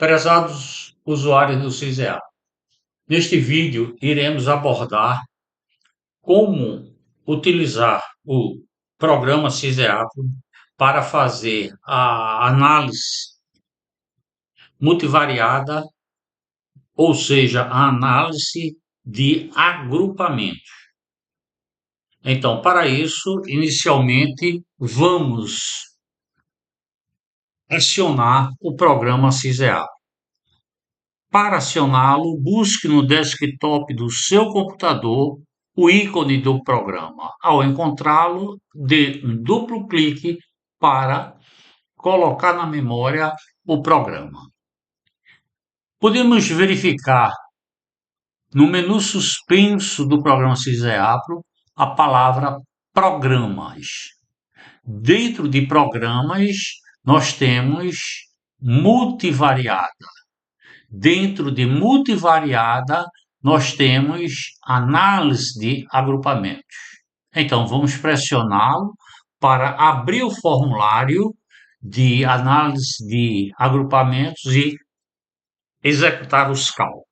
Prezados usuários do CISEA, neste vídeo iremos abordar como utilizar o programa CISEA para fazer a análise multivariada, ou seja, a análise de agrupamento. Então, para isso, inicialmente, vamos acionar o programa CISEA. Para acioná-lo, busque no desktop do seu computador o ícone do programa. Ao encontrá-lo, dê um duplo clique para colocar na memória o programa. Podemos verificar no menu suspenso do programa CISEAPRO a palavra Programas. Dentro de Programas, nós temos Multivariada. Dentro de multivariada, nós temos análise de agrupamentos. Então, vamos pressioná-lo para abrir o formulário de análise de agrupamentos e executar os cálculos.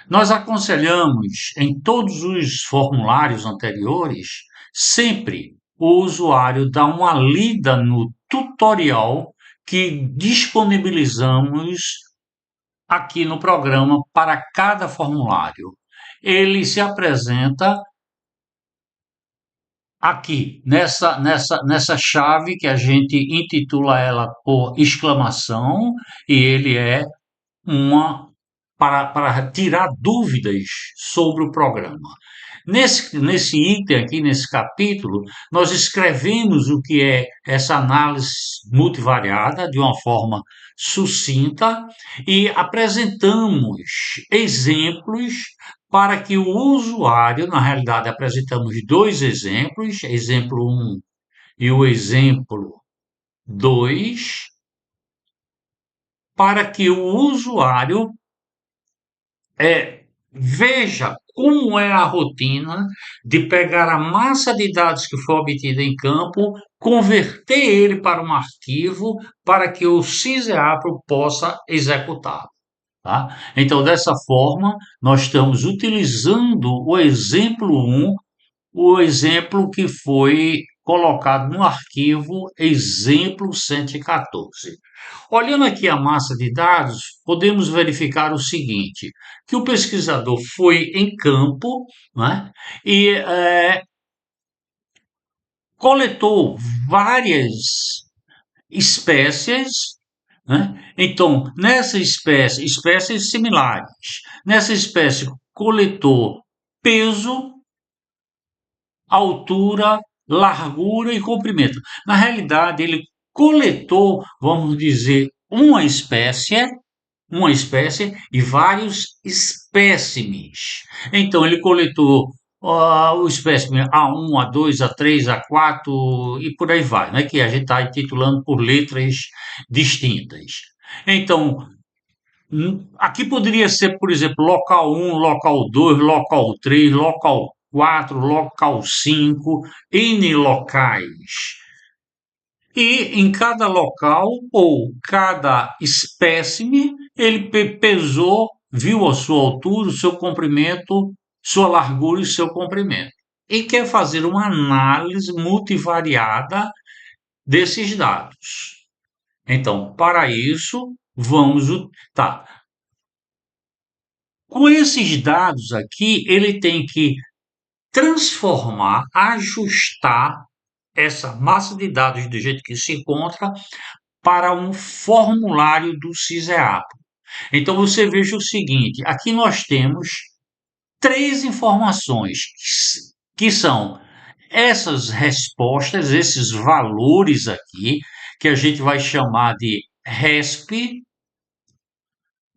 Nós aconselhamos em todos os formulários anteriores, sempre o usuário dar uma lida no tutorial que disponibilizamos aqui no programa para cada formulário. Ele se apresenta aqui, nessa chave que a gente intitula ela por exclamação, e ele é para tirar dúvidas sobre o programa. Nesse item aqui, nesse capítulo, nós escrevemos o que é essa análise multivariada de uma forma sucinta e apresentamos exemplos para que o usuário, na realidade apresentamos dois exemplos, exemplo 1 e o exemplo 2, para que o usuário veja como é a rotina de pegar a massa de dados que foi obtida em campo, converter ele para um arquivo para que o CISEAPRO possa executar. Tá? Então, dessa forma, nós estamos utilizando o exemplo 1, o exemplo que foi colocado no arquivo exemplo 114. Olhando aqui a massa de dados, podemos verificar o seguinte, que o pesquisador foi em campo, né, e coletou várias espécies, né? Então, espécies similares, nessa espécie coletou peso, altura, largura e comprimento. Na realidade, ele coletou, vamos dizer, uma espécie e vários espécimes. Então, ele coletou o espécime A1, A2, A3, A4 e por aí vai, né? Que a gente está intitulando por letras distintas. Então, aqui poderia ser, por exemplo, local 1, local 2, local 3, local 4, local 5, N locais. E em cada local ou cada espécime, ele pesou, viu a sua altura, o seu comprimento, sua largura e seu comprimento. E quer fazer uma análise multivariada desses dados. Então, para isso, vamos. Tá. Com esses dados aqui, ele tem que transformar, ajustar essa massa de dados do jeito que se encontra para um formulário do CISEAPRO. Então você veja o seguinte, aqui nós temos três informações que são essas respostas, esses valores aqui, que a gente vai chamar de RESP.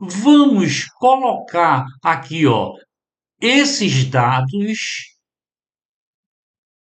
Vamos colocar aqui, ó, esses dados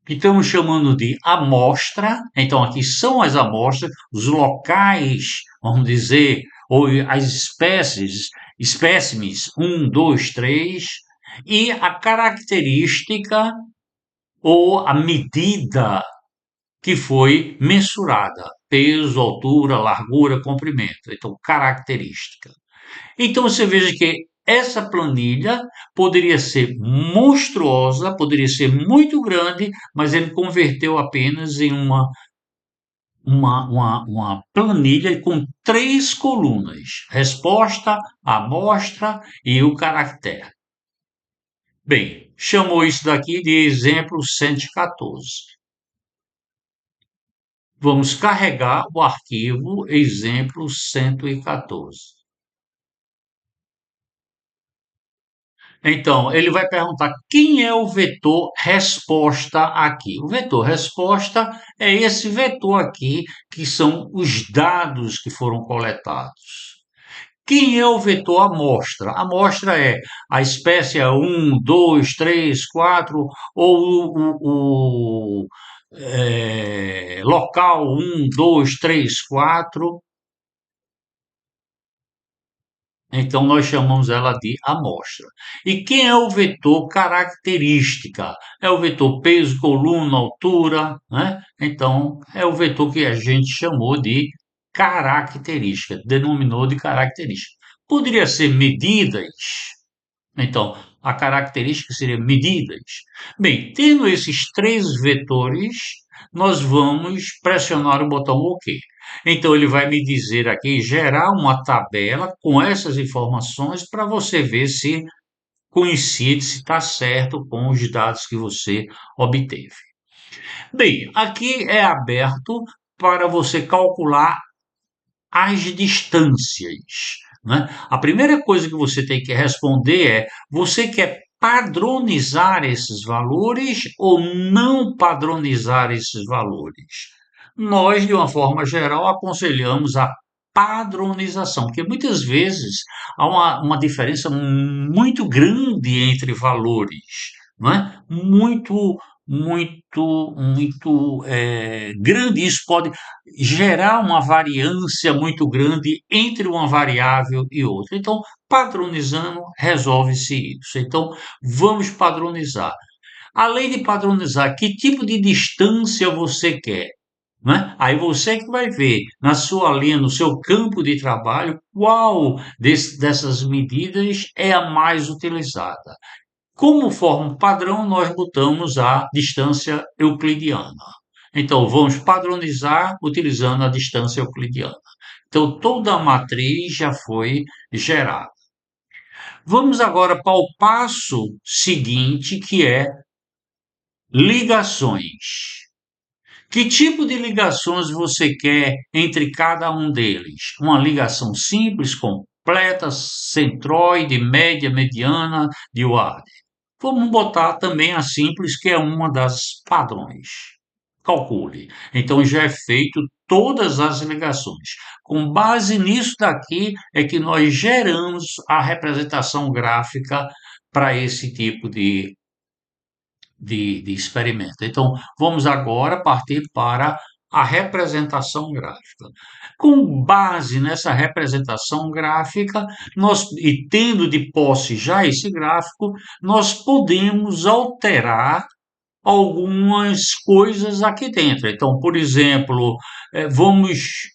que estamos chamando de amostra. Então, aqui são as amostras, os locais, vamos dizer, ou as espécimes 1, 2, 3, e a característica ou a medida que foi mensurada. Peso, altura, largura, comprimento. Então, característica. Então você veja que essa planilha poderia ser monstruosa, poderia ser muito grande, mas ele converteu apenas em uma planilha com três colunas: resposta, amostra e o caractere. Bem, chamou isso daqui de exemplo 114. Vamos carregar o arquivo exemplo 114. Então, ele vai perguntar quem é o vetor resposta aqui. O vetor resposta é esse vetor aqui, que são os dados que foram coletados. Quem é o vetor amostra? A amostra é a espécie 1, 2, 3, 4, ou local 1, 2, 3, 4. Então, nós chamamos ela de amostra. E quem é o vetor característica? É o vetor peso, coluna, altura, né? Então, é o vetor que a gente chamou de característica, denominou de característica. Poderia ser medidas. Então, a característica seria medidas. Bem, tendo esses três vetores, nós vamos pressionar o botão OK. Então, ele vai me dizer aqui, gerar uma tabela com essas informações para você ver se coincide, se está certo com os dados que você obteve. Bem, aqui é aberto para você calcular as distâncias, né? A primeira coisa que você tem que responder é: você quer padronizar esses valores ou não padronizar esses valores? Nós, de uma forma geral, aconselhamos a padronização, porque muitas vezes há uma diferença muito grande entre valores, não é? Muito grande. Isso pode gerar uma variância muito grande entre uma variável e outra. Então, padronizando, resolve-se isso. Então, vamos padronizar. Além de padronizar, que tipo de distância você quer? Né? Aí você que vai ver na sua linha, no seu campo de trabalho, qual dessas medidas é a mais utilizada. Como forma padrão, nós botamos a distância euclidiana. Então, vamos padronizar utilizando a distância euclidiana. Então, toda a matriz já foi gerada. Vamos agora para o passo seguinte, que é ligações. Que tipo de ligações você quer entre cada um deles? Uma ligação simples, completa, centroide, média, mediana, de Ward. Vamos botar também a simples, que é uma das padrões. Calcule. Então já é feito todas as ligações. Com base nisso daqui é que nós geramos a representação gráfica para esse tipo de experimento. Então, vamos agora partir para a representação gráfica. Com base nessa representação gráfica, e tendo de posse já esse gráfico, nós podemos alterar algumas coisas aqui dentro. Então, por exemplo, vamos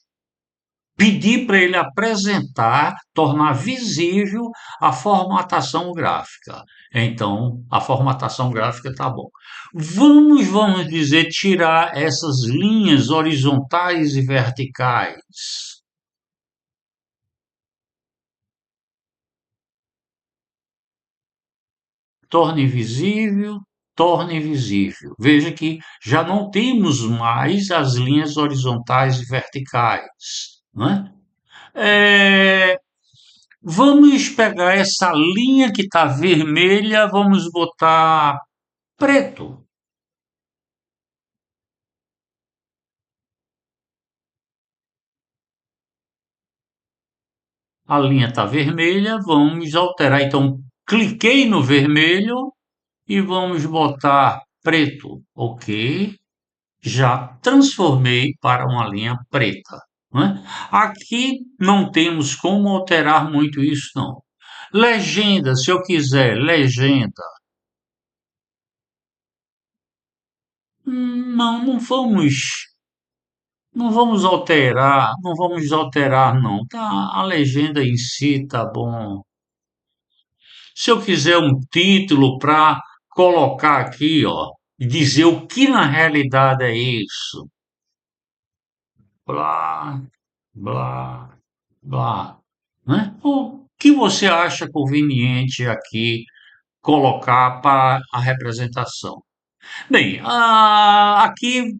pedir para ele apresentar, tornar visível a formatação gráfica. Então, a formatação gráfica está bom. Vamos dizer, tirar essas linhas horizontais e verticais. Torne visível, torne visível. Veja que já não temos mais as linhas horizontais e verticais, né? Vamos pegar essa linha que está vermelha, vamos botar preto. A linha está vermelha, vamos alterar. Então, cliquei no vermelho e vamos botar preto. Ok. Já transformei para uma linha preta, né? Aqui não temos como alterar muito isso, não. Legenda, se eu quiser legenda, Não, não vamos alterar não. Tá, a legenda em si tá bom. Se eu quiser um título para colocar aqui, ó, e dizer o que na realidade é isso, blá, blá, blá, né? O que você acha conveniente aqui colocar para a representação? Bem, aqui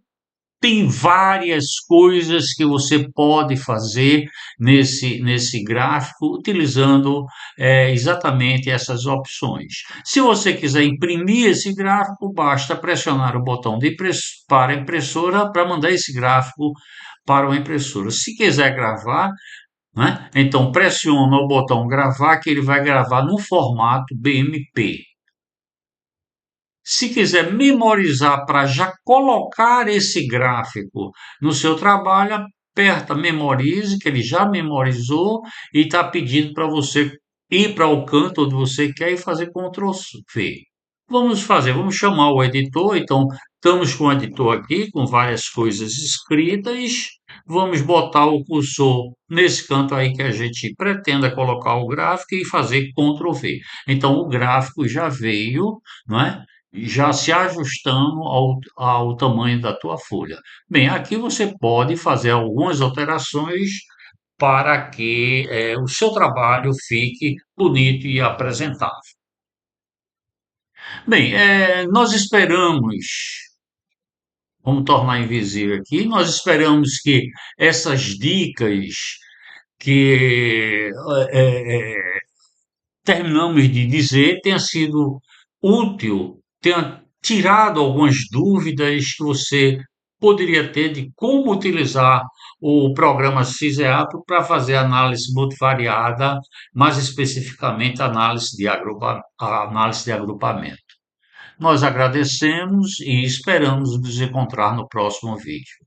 tem várias coisas que você pode fazer nesse gráfico utilizando exatamente essas opções. Se você quiser imprimir esse gráfico, basta pressionar o botão de para a impressora para mandar esse gráfico para uma impressora. Se quiser gravar, né, então pressiona o botão gravar que ele vai gravar no formato BMP. Se quiser memorizar para já colocar esse gráfico no seu trabalho, aperta memorize, que ele já memorizou e está pedindo para você ir para o canto onde você quer e fazer Ctrl V. Vamos chamar o editor. Então, estamos com o editor aqui, com várias coisas escritas. Vamos botar o cursor nesse canto aí que a gente pretenda colocar o gráfico e fazer Ctrl V. Então, o gráfico já veio, não é? Já se ajustando ao tamanho da tua folha. Bem, aqui você pode fazer algumas alterações para que o seu trabalho fique bonito e apresentável. Bem, nós esperamos, vamos tornar invisível aqui, nós esperamos que essas dicas que terminamos de dizer tenha sido útil, tenha tirado algumas dúvidas que você poderia ter de como utilizar o programa CISEAP para fazer análise multivariada, mais especificamente análise de agrupamento. Nós agradecemos e esperamos nos encontrar no próximo vídeo.